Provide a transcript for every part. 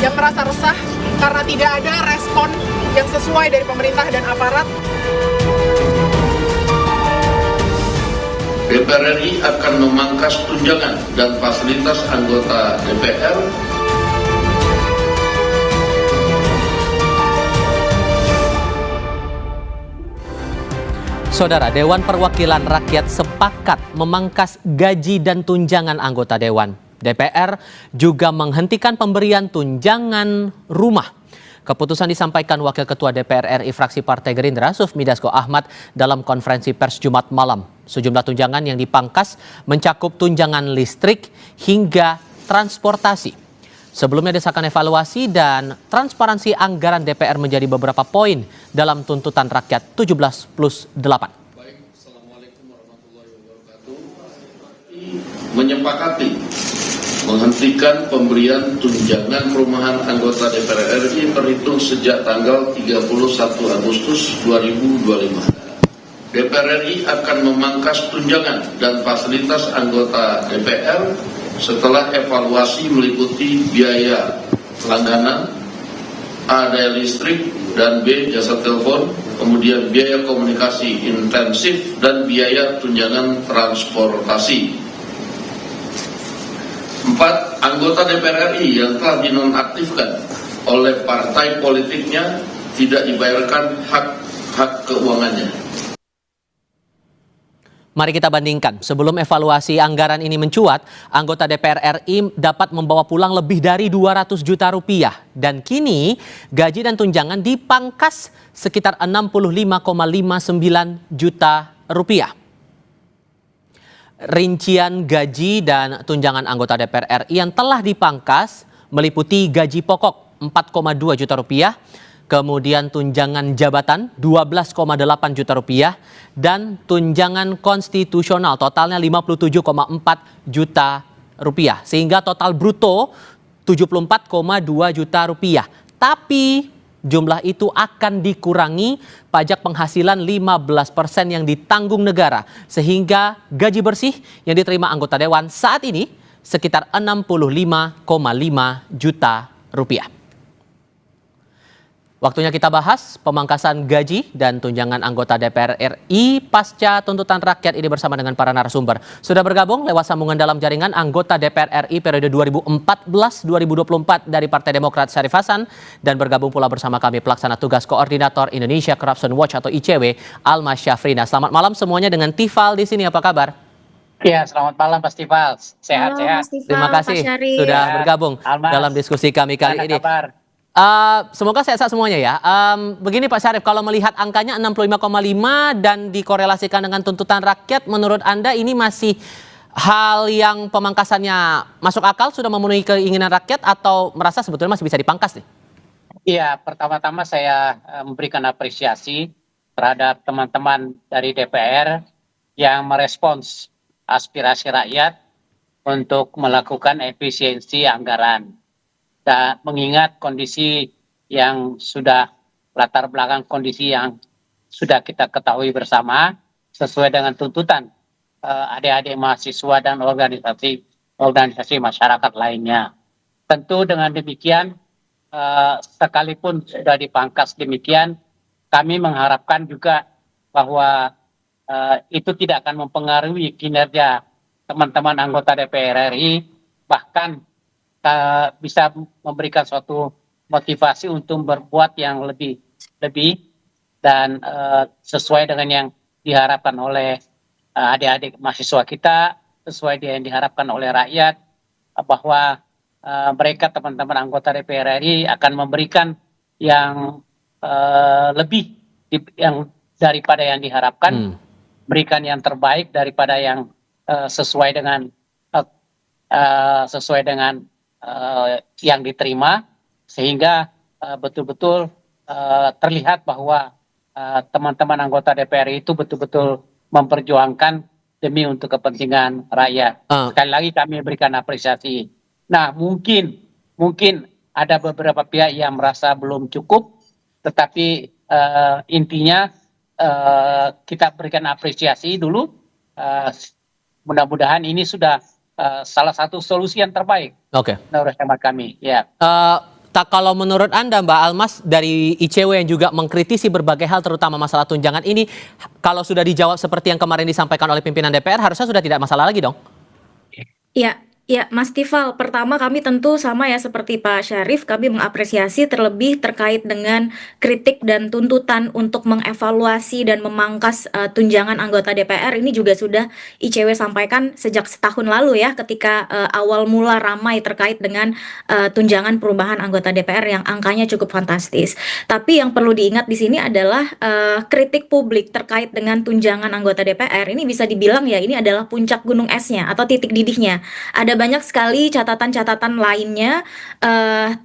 yang merasa resah karena tidak ada respon yang sesuai dari pemerintah dan aparat. DPR RI akan memangkas tunjangan dan fasilitas anggota DPR. Saudara, Dewan Perwakilan Rakyat sepakat memangkas gaji dan tunjangan anggota Dewan. DPR juga menghentikan pemberian tunjangan rumah. Keputusan disampaikan Wakil Ketua DPR RI fraksi Partai Gerindra Sufmi Dasko Ahmad dalam konferensi pers Jumat malam. Sejumlah tunjangan yang dipangkas mencakup tunjangan listrik hingga transportasi. Sebelumnya desakan evaluasi dan transparansi anggaran DPR menjadi beberapa poin dalam tuntutan rakyat 17+8. Baik, Assalamualaikum warahmatullahi wabarakatuh. Menyepakati menghentikan pemberian tunjangan perumahan anggota DPR RI terhitung sejak tanggal 31 Agustus 2025. DPR RI akan memangkas tunjangan dan fasilitas anggota DPR setelah evaluasi meliputi biaya langganan, A daya listrik, dan B jasa telepon, kemudian biaya komunikasi intensif dan biaya tunjangan transportasi. 4. Anggota DPR RI yang telah dinonaktifkan oleh partai politiknya tidak dibayarkan hak keuangannya. Mari kita bandingkan. Sebelum evaluasi anggaran ini mencuat, anggota DPR RI dapat membawa pulang lebih dari 200 juta rupiah. Dan kini gaji dan tunjangan dipangkas sekitar 65,59 juta rupiah. Rincian gaji dan tunjangan anggota DPR RI yang telah dipangkas meliputi gaji pokok 4,2 juta rupiah, kemudian tunjangan jabatan 12,8 juta rupiah, dan tunjangan konstitusional totalnya 57,4 juta rupiah. Sehingga total bruto 74,2 juta rupiah. Tapi jumlah itu akan dikurangi pajak penghasilan 15% yang ditanggung negara. Sehingga gaji bersih yang diterima anggota Dewan saat ini sekitar 65,5 juta rupiah. Waktunya kita bahas pemangkasan gaji dan tunjangan anggota DPR RI pasca tuntutan rakyat ini bersama dengan para narasumber. Sudah bergabung lewat sambungan dalam jaringan anggota DPR RI periode 2014-2024 dari Partai Demokrat Syarif Hasan, dan bergabung pula bersama kami pelaksana tugas koordinator Indonesia Corruption Watch atau ICW, Alma Syafrina. Selamat malam semuanya dengan Tifal di sini. Apa kabar? Ya, selamat malam Mas Tifal. Sehat-sehat. Terima kasih sudah bergabung dalam diskusi kami kali ini. Kabar? Semoga sehat-sehat semuanya ya. Begini Pak Syarif, kalau melihat angkanya 65,5 dan dikorelasikan dengan tuntutan rakyat, menurut Anda ini masih hal yang pemangkasannya masuk akal, sudah memenuhi keinginan rakyat, atau merasa sebetulnya masih bisa dipangkas nih? Iya, pertama-tama saya memberikan apresiasi terhadap teman-teman dari DPR yang merespons aspirasi rakyat untuk melakukan efisiensi anggaran. Dan mengingat kondisi yang sudah latar belakang kondisi yang sudah kita ketahui bersama sesuai dengan tuntutan adik-adik mahasiswa dan organisasi masyarakat lainnya. Tentu dengan demikian, sekalipun sudah dipangkas demikian, kami mengharapkan juga bahwa itu tidak akan mempengaruhi kinerja teman-teman anggota DPR RI, bahkan bisa memberikan suatu motivasi untuk berbuat yang lebih dan sesuai dengan yang diharapkan oleh adik-adik mahasiswa kita, sesuai dengan yang diharapkan oleh rakyat, bahwa mereka teman-teman anggota DPR RI akan memberikan yang lebih yang daripada yang diharapkan, berikan yang terbaik daripada yang sesuai dengan yang diterima, sehingga betul-betul terlihat bahwa teman-teman anggota DPR itu betul-betul memperjuangkan demi untuk kepentingan rakyat. Sekali lagi kami berikan apresiasi. Nah, mungkin ada beberapa pihak yang merasa belum cukup, tetapi intinya kita berikan apresiasi dulu. Mudah-mudahan ini sudah salah satu solusi yang terbaik menurut hemat kami. Ya. Tak, kalau menurut Anda Mbak Almas dari ICW yang juga mengkritisi berbagai hal terutama masalah tunjangan ini, kalau sudah dijawab seperti yang kemarin disampaikan oleh pimpinan DPR harusnya sudah tidak masalah lagi dong? Ya, ya, Mas Tifal. Pertama kami tentu sama ya seperti Pak Syarif, kami mengapresiasi terlebih terkait dengan kritik dan tuntutan untuk mengevaluasi dan memangkas tunjangan anggota DPR ini juga sudah ICW sampaikan sejak setahun lalu ya, ketika awal mula ramai terkait dengan tunjangan perubahan anggota DPR yang angkanya cukup fantastis. Tapi yang perlu diingat di sini adalah kritik publik terkait dengan tunjangan anggota DPR ini bisa dibilang ya ini adalah puncak gunung esnya atau titik didihnya. Ada banyak sekali catatan-catatan lainnya,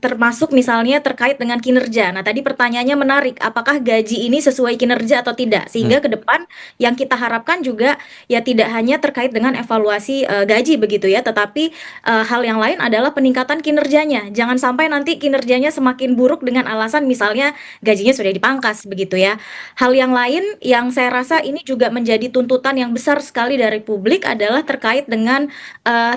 termasuk misalnya terkait dengan kinerja. Nah, tadi pertanyaannya menarik, apakah gaji ini sesuai kinerja atau tidak? Sehingga ke depan yang kita harapkan juga ya tidak hanya terkait dengan evaluasi gaji begitu ya, tetapi hal yang lain adalah peningkatan kinerjanya. Jangan sampai nanti kinerjanya semakin buruk dengan alasan misalnya gajinya sudah dipangkas begitu ya. Hal yang lain yang saya rasa ini juga menjadi tuntutan yang besar sekali dari publik adalah terkait dengan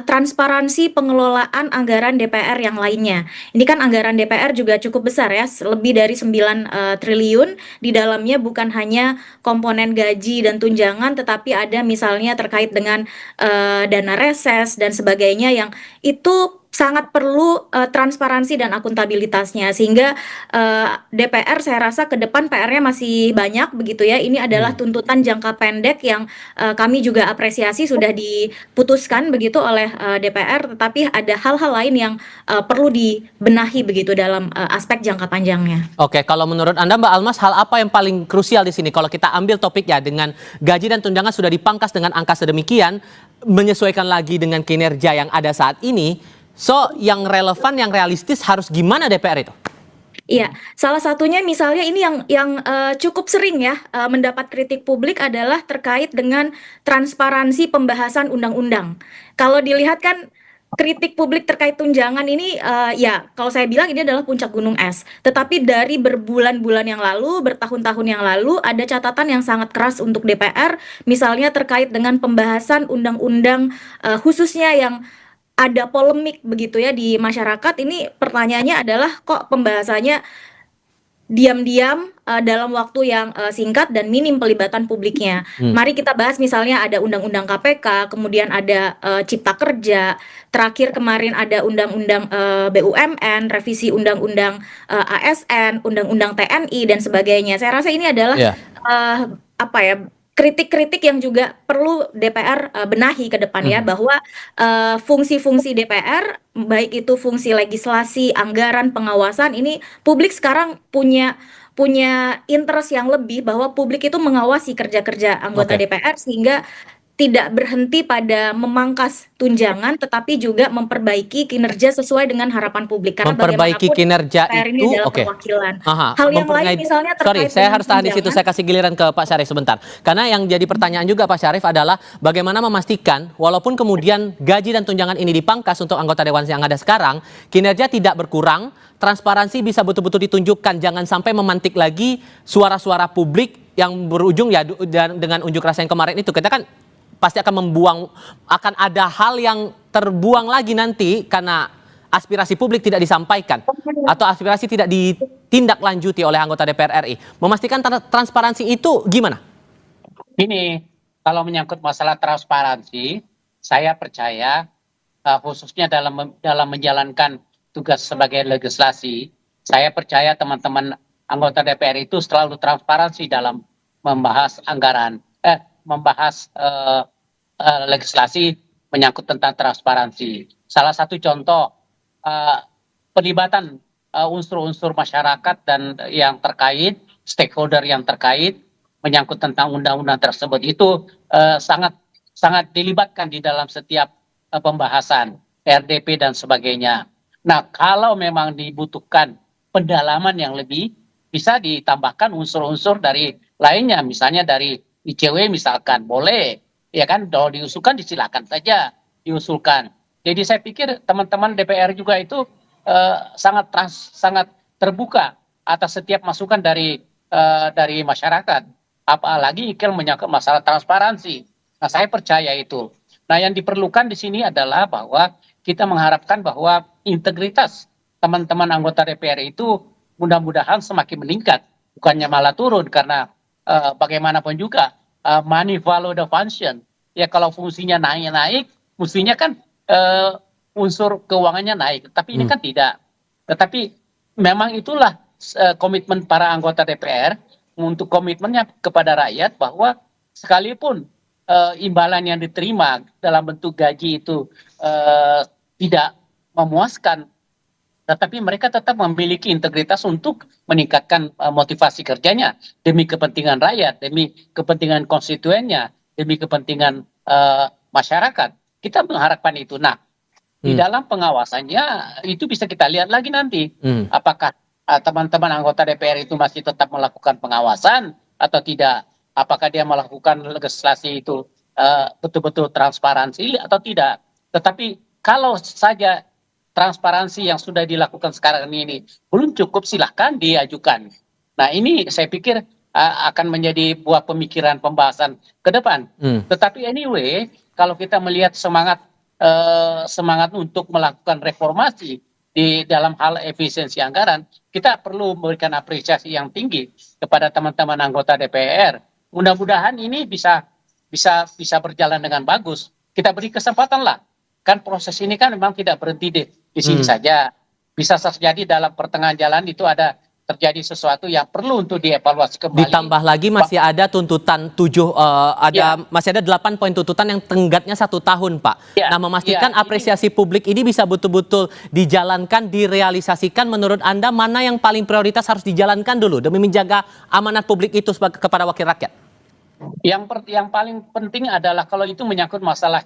transparansi pengelolaan anggaran DPR yang lainnya. Ini kan anggaran DPR juga cukup besar ya, lebih dari 9 triliun. Di dalamnya bukan hanya komponen gaji dan tunjangan, tetapi ada misalnya terkait dengan dana reses dan sebagainya yang itu sangat perlu transparansi dan akuntabilitasnya, sehingga DPR saya rasa ke depan PR-nya masih banyak begitu ya. Ini adalah tuntutan jangka pendek yang kami juga apresiasi sudah diputuskan begitu oleh DPR, tetapi ada hal-hal lain yang perlu dibenahi begitu dalam aspek jangka panjangnya. Oke, kalau menurut Anda Mbak Almas, hal apa yang paling krusial di sini? Kalau kita ambil topik ya, dengan gaji dan tunjangan sudah dipangkas dengan angka sedemikian, menyesuaikan lagi dengan kinerja yang ada saat ini. So, yang relevan, yang realistis harus gimana DPR itu? Iya, salah satunya misalnya ini yang cukup sering ya mendapat kritik publik adalah terkait dengan transparansi pembahasan undang-undang. Kalau dilihat kan kritik publik terkait tunjangan ini ya kalau saya bilang ini adalah puncak gunung es. Tetapi dari berbulan-bulan yang lalu, bertahun-tahun yang lalu ada catatan yang sangat keras untuk DPR, misalnya terkait dengan pembahasan undang-undang khususnya yang ada polemik begitu ya di masyarakat. Ini pertanyaannya adalah kok pembahasannya diam-diam dalam waktu yang singkat dan minim pelibatan publiknya. Mari kita bahas misalnya ada undang-undang KPK, kemudian ada Cipta Kerja, terakhir kemarin ada undang-undang BUMN, revisi undang-undang ASN, undang-undang TNI dan sebagainya. Saya rasa ini adalah apa ya, kritik-kritik yang juga perlu DPR benahi ke depan ya, bahwa fungsi-fungsi DPR baik itu fungsi legislasi, anggaran, pengawasan, ini publik sekarang punya interest yang lebih bahwa publik itu mengawasi kerja-kerja anggota DPR sehingga tidak berhenti pada memangkas tunjangan, tetapi juga memperbaiki kinerja sesuai dengan harapan publik. Karena memperbaiki kinerja ini itu, adalah perwakilan. Hal yang lain misalnya terkait saya harus tahan di situ, saya kasih giliran ke Pak Syarif sebentar. Karena yang jadi pertanyaan juga Pak Syarif adalah bagaimana memastikan walaupun kemudian gaji dan tunjangan ini dipangkas untuk anggota Dewan yang ada sekarang, kinerja tidak berkurang, transparansi bisa betul-betul ditunjukkan, jangan sampai memantik lagi suara-suara publik yang berujung ya dengan unjuk rasa yang kemarin itu. Kita kan pasti akan akan ada hal yang terbuang lagi nanti karena aspirasi publik tidak disampaikan atau aspirasi tidak ditindaklanjuti oleh anggota DPR RI. Memastikan transparansi itu gimana? Ini kalau menyangkut masalah transparansi, saya percaya khususnya dalam menjalankan tugas sebagai legislasi, saya percaya teman-teman anggota DPR itu selalu transparansi dalam membahas anggaran, membahas legislasi menyangkut tentang transparansi. Salah satu contoh pelibatan unsur-unsur masyarakat dan yang terkait, stakeholder yang terkait menyangkut tentang undang-undang tersebut itu sangat dilibatkan di dalam setiap pembahasan RDP dan sebagainya. Nah, kalau memang dibutuhkan pendalaman yang lebih, bisa ditambahkan unsur-unsur dari lainnya, misalnya dari ICW misalkan, boleh, ya kan, kalau diusulkan disilakan saja diusulkan. Jadi saya pikir teman-teman DPR juga itu sangat terbuka atas setiap masukan dari masyarakat, apalagi menyangkut masalah transparansi. Nah, saya percaya itu. Nah, yang diperlukan di sini adalah bahwa kita mengharapkan bahwa integritas teman-teman anggota DPR itu mudah-mudahan semakin meningkat, bukannya malah turun karena bagaimanapun juga money follow the function. Ya kalau fungsinya naik, mestinya kan unsur keuangannya naik, tapi ini kan tidak. Tetapi memang itulah komitmen para anggota DPR untuk komitmennya kepada rakyat bahwa sekalipun imbalan yang diterima dalam bentuk gaji itu tidak memuaskan, tetapi mereka tetap memiliki integritas untuk meningkatkan motivasi kerjanya demi kepentingan rakyat, demi kepentingan konstituennya, demi kepentingan masyarakat. Kita mengharapkan itu. Nah, di dalam pengawasannya itu bisa kita lihat lagi nanti, apakah teman-teman anggota DPR itu masih tetap melakukan pengawasan atau tidak, apakah dia melakukan legislasi itu betul-betul transparansi atau tidak. Tetapi kalau saja transparansi yang sudah dilakukan sekarang ini belum cukup, silahkan diajukan. Nah ini saya pikir akan menjadi buah pemikiran pembahasan ke depan. Tetapi anyway, kalau kita melihat semangat untuk melakukan reformasi di dalam hal efisiensi anggaran, kita perlu memberikan apresiasi yang tinggi kepada teman-teman anggota DPR. Mudah-mudahan ini bisa berjalan dengan bagus. Kita beri kesempatan lah. Kan proses ini kan memang tidak berhenti di sini saja. Bisa terjadi dalam pertengahan jalan itu ada terjadi sesuatu yang perlu untuk dievaluasi kembali. Ditambah lagi masih ada tuntutan masih ada 8 poin tuntutan yang tenggatnya 1 tahun, Pak. Nah, memastikan apresiasi publik ini bisa betul-betul dijalankan, direalisasikan. Menurut Anda mana yang paling prioritas harus dijalankan dulu demi menjaga amanat publik itu kepada wakil rakyat? Yang paling penting adalah kalau itu menyangkut masalah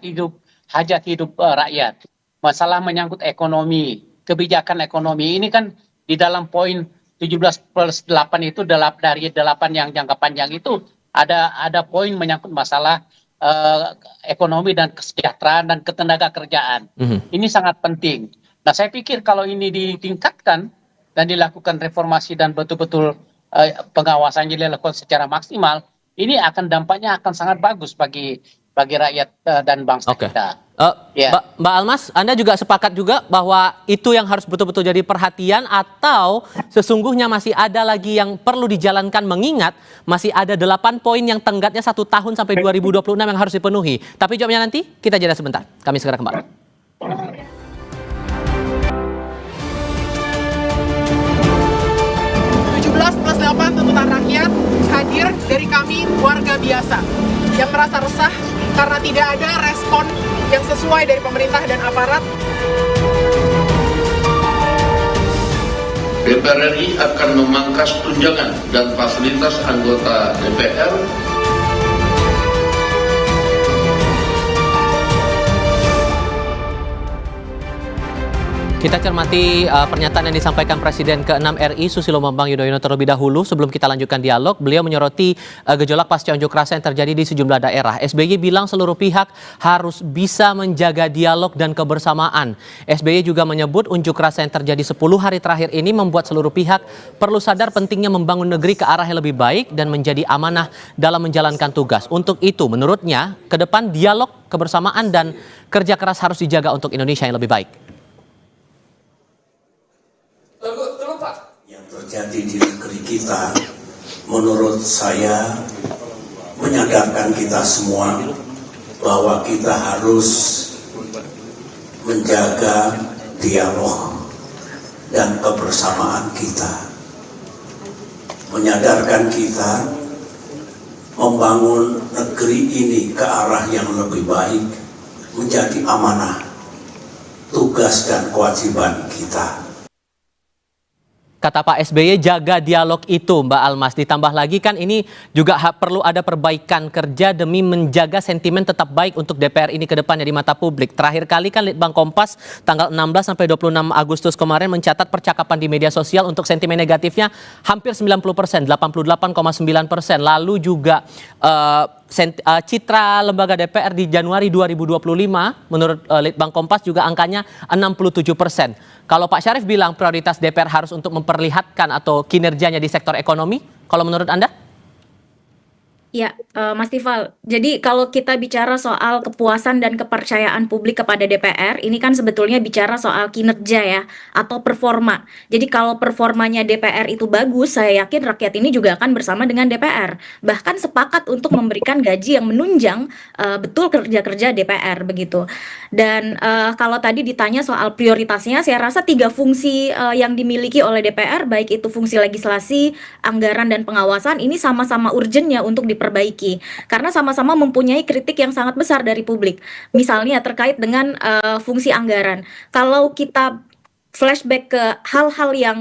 hajat hidup rakyat, masalah menyangkut ekonomi, kebijakan ekonomi ini kan di dalam poin 17+8 itu dari 8 yang jangka panjang itu ada poin menyangkut masalah ekonomi dan kesejahteraan dan ketenaga kerjaan. Ini sangat penting. Nah saya pikir kalau ini ditingkatkan dan dilakukan reformasi dan betul-betul pengawasannya dilakukan secara maksimal, ini dampaknya akan sangat bagus bagi rakyat dan bangsa kita. Mbak Almas, Anda juga sepakat juga bahwa itu yang harus betul-betul jadi perhatian, atau sesungguhnya masih ada lagi yang perlu dijalankan, mengingat masih ada 8 poin yang tenggatnya 1 tahun sampai 2026 yang harus dipenuhi. Tapi jawabnya nanti, kita jeda sebentar. Kami segera kembali. 17+8 tuntutan rakyat hadir dari kami warga biasa yang merasa resah karena tidak ada respon yang sesuai dari pemerintah dan aparat. DPR RI akan memangkas tunjangan dan fasilitas anggota DPR. Kita cermati pernyataan yang disampaikan Presiden ke-6 RI Susilo Bambang Yudhoyono terlebih dahulu. Sebelum kita lanjutkan dialog, beliau menyoroti gejolak pasca unjuk rasa yang terjadi di sejumlah daerah. SBY bilang seluruh pihak harus bisa menjaga dialog dan kebersamaan. SBY juga menyebut unjuk rasa yang terjadi 10 hari terakhir ini membuat seluruh pihak perlu sadar pentingnya membangun negeri ke arah yang lebih baik dan menjadi amanah dalam menjalankan tugas. Untuk itu, menurutnya, ke depan dialog, kebersamaan, dan kerja keras harus dijaga untuk Indonesia yang lebih baik. Yang terjadi di negeri kita, menurut saya, menyadarkan kita semua bahwa kita harus menjaga dialog dan kebersamaan kita. Menyadarkan kita membangun negeri ini ke arah yang lebih baik menjadi amanah, tugas dan kewajiban kita. Kata Pak SBY, jaga dialog itu, Mbak Almas. Ditambah lagi kan ini juga perlu ada perbaikan kerja demi menjaga sentimen tetap baik untuk DPR ini ke depannya di mata publik. Terakhir kali kan Litbang Kompas tanggal 16 sampai 26 Agustus kemarin mencatat percakapan di media sosial untuk sentimen negatifnya hampir 90%, 88,9%. Lalu juga citra lembaga DPR di Januari 2025 menurut Litbang Kompas juga angkanya 67%. Kalau Pak Syarif bilang prioritas DPR harus untuk memperlihatkan atau kinerjanya di sektor ekonomi, kalau menurut Anda? Ya, Mas Tifal. Jadi kalau kita bicara soal kepuasan dan kepercayaan publik kepada DPR, ini kan sebetulnya bicara soal kinerja ya, atau performa. Jadi kalau performanya DPR itu bagus, saya yakin rakyat ini juga akan bersama dengan DPR. Bahkan sepakat untuk memberikan gaji yang menunjang betul kerja-kerja DPR begitu. Dan kalau tadi ditanya soal prioritasnya, saya rasa 3 fungsi yang dimiliki oleh DPR, baik itu fungsi legislasi, anggaran dan pengawasan, ini sama-sama urgennya untuk diperbaiki karena sama-sama mempunyai kritik yang sangat besar dari publik. Misalnya terkait dengan fungsi anggaran. Kalau kita flashback ke hal-hal yang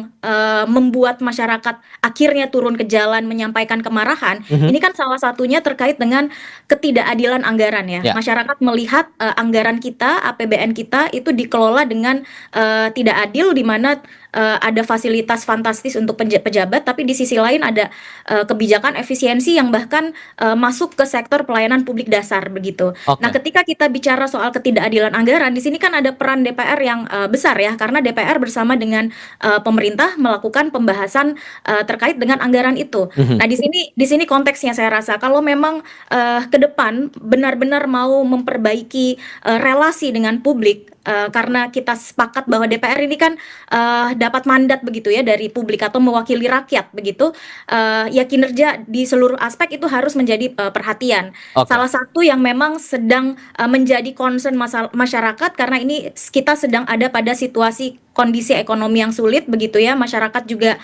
membuat masyarakat akhirnya turun ke jalan menyampaikan kemarahan, ini kan salah satunya terkait dengan ketidakadilan anggaran ya. Ya. Masyarakat melihat anggaran kita, APBN kita itu dikelola dengan tidak adil, di mana ada fasilitas fantastis untuk pejabat, tapi di sisi lain ada kebijakan efisiensi yang bahkan masuk ke sektor pelayanan publik dasar begitu. Oke. Nah, ketika kita bicara soal ketidakadilan anggaran, di sini kan ada peran DPR yang besar ya, karena DPR bersama dengan pemerintah melakukan pembahasan terkait dengan anggaran itu. Nah, di sini konteksnya saya rasa kalau memang ke depan benar-benar mau memperbaiki relasi dengan publik, karena kita sepakat bahwa DPR ini kan dapat mandat begitu ya dari publik atau mewakili rakyat begitu, ya kinerja di seluruh aspek itu harus menjadi perhatian. Oke. Salah satu yang memang sedang menjadi concern masyarakat, karena ini kita sedang ada pada situasi kondisi ekonomi yang sulit begitu ya, masyarakat juga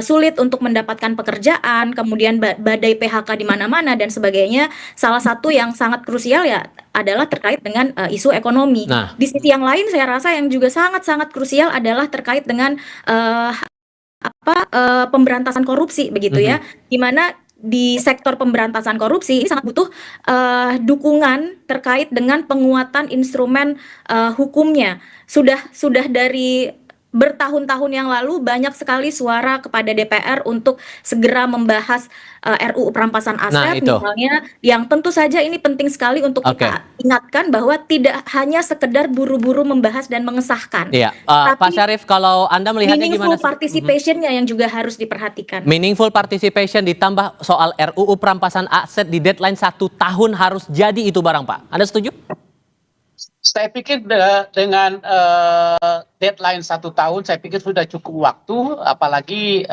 sulit untuk mendapatkan pekerjaan, kemudian badai PHK di mana-mana dan sebagainya. Salah satu yang sangat krusial ya adalah terkait dengan isu ekonomi. Nah. Di sisi yang lain saya rasa yang juga sangat-sangat krusial adalah terkait dengan pemberantasan korupsi begitu ya, di mana di sektor pemberantasan korupsi ini sangat butuh dukungan terkait dengan penguatan instrumen hukumnya. Sudah dari bertahun-tahun yang lalu banyak sekali suara kepada DPR untuk segera membahas RUU perampasan aset itu. misalnya, yang tentu saja ini penting sekali untuk kita ingatkan bahwa tidak hanya sekedar buru-buru membahas dan mengesahkan. Iya, Tapi Pak Syarif, kalau Anda melihatnya meaningful gimana? participation-nya yang juga harus diperhatikan. Meaningful participation ditambah soal RUU perampasan aset di deadline 1 tahun harus jadi itu barang, Pak. Anda setuju? Saya pikir dengan deadline 1 tahun, saya pikir sudah cukup waktu, apalagi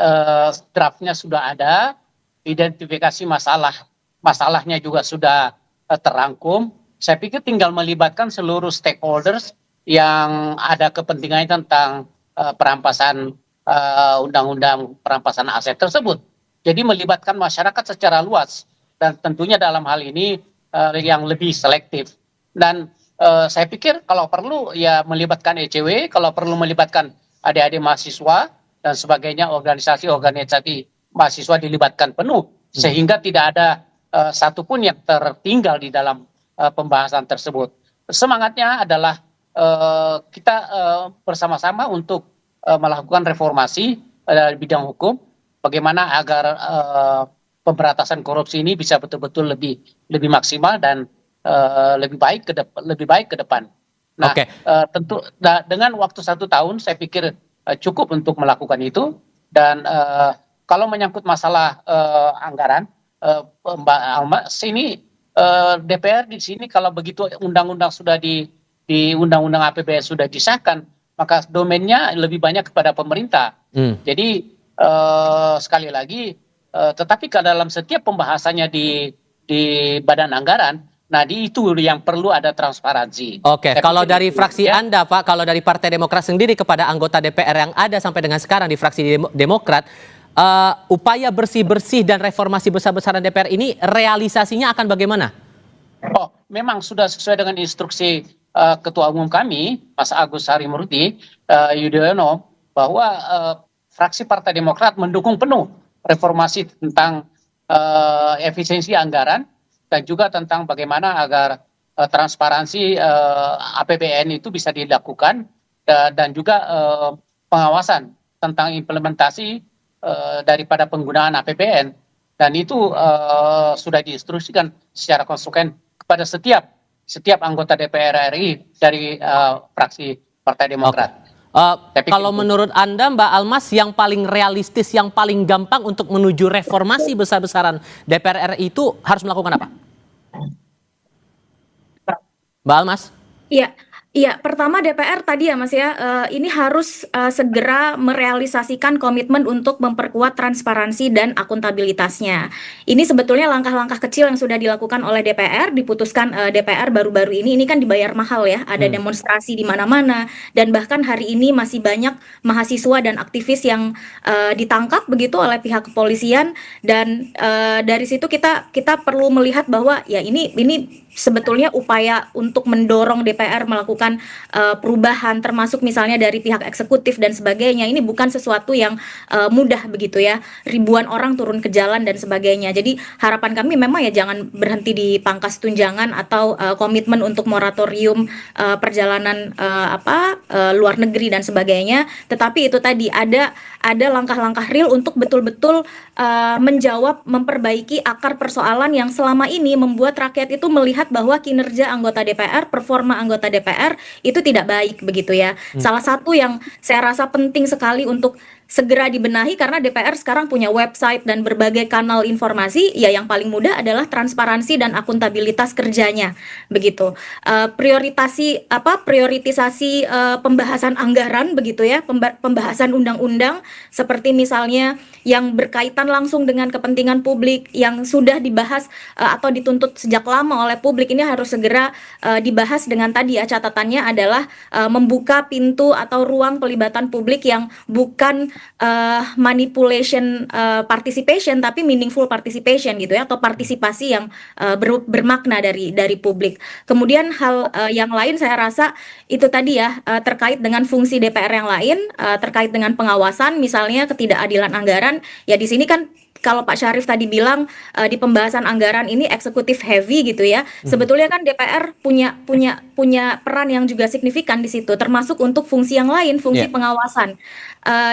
draftnya sudah ada, identifikasi masalahnya juga sudah terangkum. Saya pikir tinggal melibatkan seluruh stakeholders yang ada kepentingannya tentang perampasan undang-undang perampasan aset tersebut. Jadi melibatkan masyarakat secara luas dan tentunya dalam hal ini yang lebih selektif. Dan saya pikir kalau perlu ya melibatkan ECW, kalau perlu melibatkan adik-adik mahasiswa dan sebagainya, organisasi mahasiswa dilibatkan penuh sehingga tidak ada satupun yang tertinggal di dalam pembahasan tersebut. Semangatnya adalah kita bersama-sama untuk melakukan reformasi di bidang hukum, bagaimana agar pemberantasan korupsi ini bisa betul-betul lebih maksimal dan lebih baik ke depan. Nah, tentu dengan waktu 1 tahun saya pikir cukup untuk melakukan itu. Dan kalau menyangkut masalah anggaran, Mbak Alma, sini DPR di sini kalau begitu undang-undang sudah di undang-undang APBN sudah disahkan, maka domainnya lebih banyak kepada pemerintah. Jadi sekali lagi, tetapi ke dalam setiap pembahasannya di badan anggaran, nah itu yang perlu ada transparansi. Oke, kalau dari fraksi Anda, Pak, kalau dari Partai Demokrat sendiri kepada anggota DPR yang ada sampai dengan sekarang di fraksi Demokrat, upaya bersih-bersih dan reformasi besar-besaran DPR ini realisasinya akan bagaimana? Oh, memang sudah sesuai dengan instruksi Ketua Umum kami, Mas Agus Harimurti Yudhoyono, bahwa fraksi Partai Demokrat mendukung penuh reformasi tentang efisiensi anggaran dan juga tentang bagaimana agar transparansi APBN itu bisa dilakukan dan juga pengawasan tentang implementasi daripada penggunaan APBN, dan itu sudah diinstruksikan secara konsekuen kepada setiap anggota DPR RI dari fraksi Partai Demokrat. Saya pikir Kalau itu. menurut Anda, Mbak Almas, yang paling realistis, yang paling gampang untuk menuju reformasi besar-besaran DPR RI itu harus melakukan apa? Mbak Almas? Iya, iya. Pertama DPR tadi ya Mas ya, ini harus segera merealisasikan komitmen untuk memperkuat transparansi dan akuntabilitasnya. Ini sebetulnya langkah-langkah kecil yang sudah dilakukan oleh DPR, diputuskan DPR baru-baru ini kan dibayar mahal ya, ada demonstrasi di mana-mana, dan bahkan hari ini masih banyak mahasiswa dan aktivis yang ditangkap begitu oleh pihak kepolisian, dan dari situ kita perlu melihat bahwa ya ini sebetulnya upaya untuk mendorong DPR melakukan perubahan, termasuk misalnya dari pihak eksekutif dan sebagainya. Ini bukan sesuatu yang mudah begitu ya. Ribuan orang turun ke jalan dan sebagainya. Jadi harapan kami memang ya jangan berhenti di pangkas tunjangan atau komitmen untuk moratorium perjalanan luar negeri dan sebagainya. Tetapi itu tadi ada langkah-langkah real untuk betul-betul menjawab, memperbaiki akar persoalan yang selama ini membuat rakyat itu melihat bahwa kinerja anggota DPR, performa anggota DPR itu tidak baik begitu ya. Salah satu yang saya rasa penting sekali untuk segera dibenahi, karena DPR sekarang punya website dan berbagai kanal informasi, ya yang paling mudah adalah transparansi dan akuntabilitas kerjanya begitu. Prioritisasi pembahasan anggaran begitu ya, pembahasan undang-undang seperti misalnya yang berkaitan langsung dengan kepentingan publik yang sudah dibahas atau dituntut sejak lama oleh publik, ini harus segera dibahas dengan tadi ya, catatannya adalah membuka pintu atau ruang pelibatan publik yang bukan manipulation participation, tapi meaningful participation gitu ya, atau partisipasi yang bermakna dari publik. Kemudian hal yang lain saya rasa itu tadi ya, terkait dengan fungsi DPR yang lain, terkait dengan pengawasan, misalnya ketidakadilan anggaran. Ya di sini kan kalau Pak Syarif tadi bilang di pembahasan anggaran ini eksekutif heavy gitu ya. Sebetulnya kan DPR punya peran yang juga signifikan di situ, termasuk untuk fungsi yang lain, fungsi pengawasan.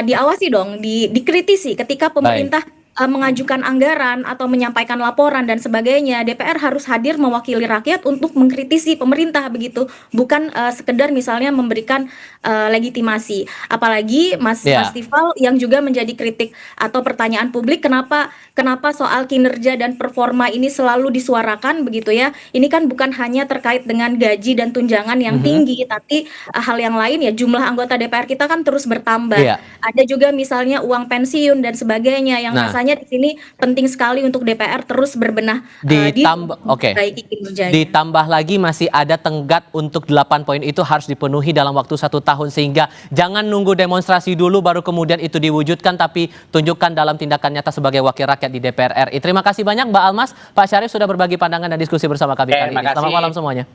Diawasi dong, dikritisi ketika pemerintah mengajukan anggaran atau menyampaikan laporan dan sebagainya. DPR harus hadir mewakili rakyat untuk mengkritisi pemerintah begitu, bukan sekedar misalnya memberikan legitimasi. Apalagi Mas Tifal yang juga menjadi kritik atau pertanyaan publik, kenapa soal kinerja dan performa ini selalu disuarakan begitu ya. Ini kan bukan hanya terkait dengan gaji dan tunjangan yang tinggi, tapi hal yang lain ya, jumlah anggota DPR kita kan terus bertambah. Ada juga misalnya uang pensiun dan sebagainya yang rasanya di sini penting sekali untuk DPR terus berbenah memperbaiki kinerjanya. Ditambah lagi masih ada tenggat untuk 8 poin itu harus dipenuhi dalam waktu 1 tahun, sehingga jangan nunggu demonstrasi dulu baru kemudian itu diwujudkan, tapi tunjukkan dalam tindakan nyata sebagai wakil rakyat di DPR RI. Terima kasih banyak Mbak Almas, Pak Syarif sudah berbagi pandangan dan diskusi bersama kami kali ini. Selamat malam semuanya.